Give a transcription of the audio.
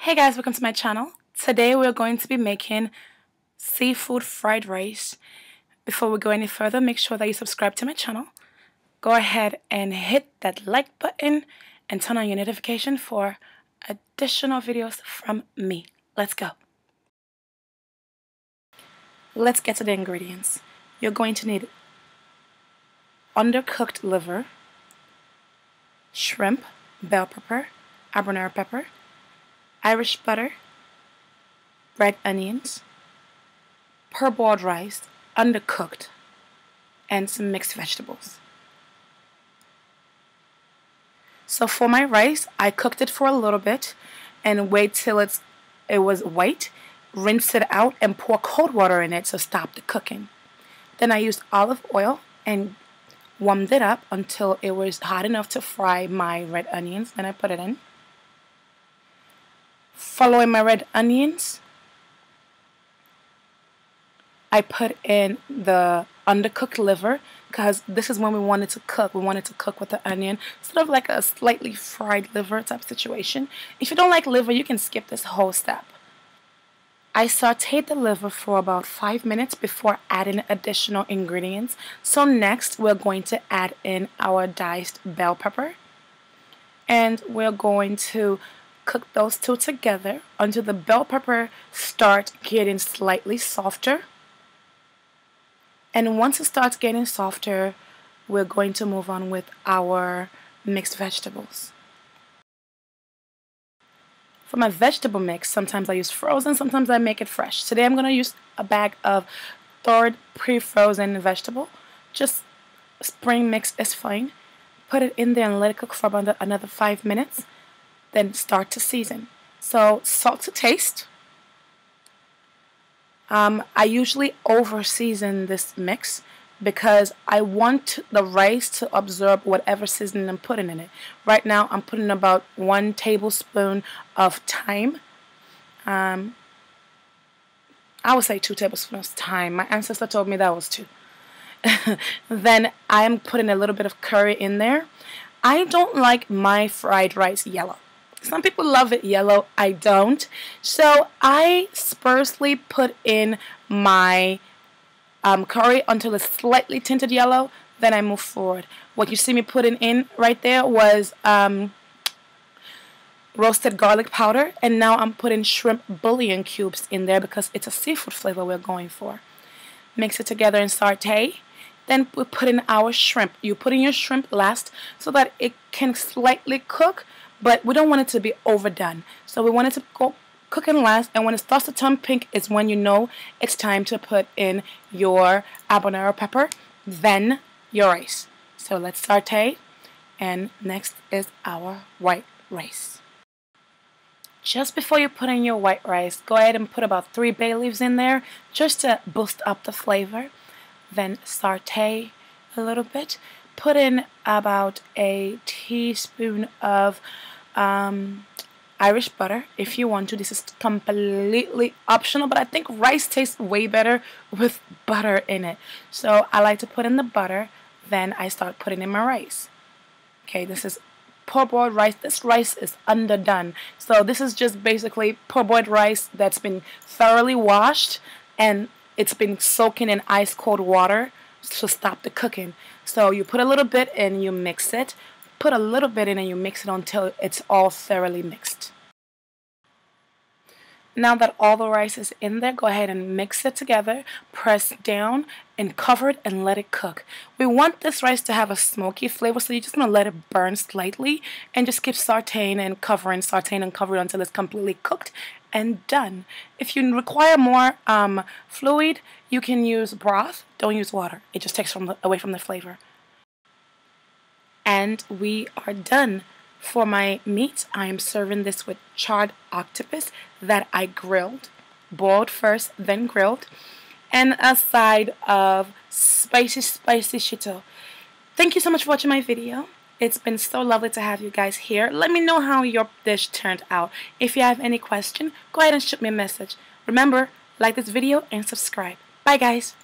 Hey guys, welcome to my channel. Today we're going to be making seafood fried rice. Before we go any further, make sure that you subscribe to my channel. Go ahead and hit that like button and turn on your notification for additional videos from me. Let's go. Let's get to the ingredients. You're going to need undercooked liver, shrimp, bell pepper, habanero pepper, Irish butter, red onions, parboiled rice, undercooked, and some mixed vegetables. So for my rice, I cooked it for a little bit and wait till it was white, rinse it out and pour cold water in it to stop the cooking. Then I used olive oil and warmed it up until it was hot enough to fry my red onions. Then I put it in. Following my red onions, I put in the undercooked liver because this is when we wanted to cook. We wanted to cook with the onion, sort of like a slightly fried liver type situation. If you don't like liver, you can skip this whole step. I sauteed the liver for about 5 minutes before adding additional ingredients. So next, we're going to add in our diced bell pepper, and we're going to cook those two together until the bell pepper starts getting slightly softer. And once it starts getting softer, we're going to move on with our mixed vegetables. For my vegetable mix, sometimes I use frozen, sometimes I make it fresh. Today I'm going to use a bag of thawed pre-frozen vegetable. Just spring mix is fine. Put it in there and let it cook for about another 5 minutes. Then start to season. So salt to taste. I usually over season this mix because I want the rice to absorb whatever seasoning I'm putting in it. Right now I'm putting about 1 tablespoon of thyme. I would say 2 tablespoons of thyme. My ancestor told me that was 2. Then I am putting a little bit of curry in there. I don't like my fried rice yellow. Some people love it yellow. I don't. So I sparsely put in my curry until it's slightly tinted yellow. Then I move forward. What you see me putting in right there was roasted garlic powder. And now I'm putting shrimp bouillon cubes in there because it's a seafood flavor we're going for. Mix it together and saute. Then we put in our shrimp. You put in your shrimp last so that it can slightly cook, but we don't want it to be overdone. So we want it to go cooking last, and when it starts to turn pink is when you know it's time to put in your habanero pepper, then your rice. So let's saute, and next is our white rice. Just before you put in your white rice, go ahead and put about 3 bay leaves in there just to boost up the flavor. Then saute a little bit. Put in about a teaspoon of Irish butter if you want to. This is completely optional, but I think rice tastes way better with butter in it. So I like to put in the butter, then I start putting in my rice. Okay, this is parboiled rice. This rice is underdone. So this is just basically parboiled rice that's been thoroughly washed and it's been soaking in ice cold water to stop the cooking. So you put a little bit and you mix it. Put a little bit in and you mix it until it's all thoroughly mixed. Now that all the rice is in there, go ahead and mix it together, press down and cover it and let it cook. We want this rice to have a smoky flavor, so you're just going to let it burn slightly and just keep sauteing and covering until it's completely cooked and done. If you require more fluid, you can use broth. Don't use water. It just takes away from the flavor. And we are done. For my meat, I am serving this with charred octopus that I grilled, boiled first, then grilled, and a side of spicy shito. Thank you so much for watching my video. It's been so lovely to have you guys here. Let me know how your dish turned out. If you have any question, go ahead and shoot me a message. Remember, like this video and subscribe. Bye guys.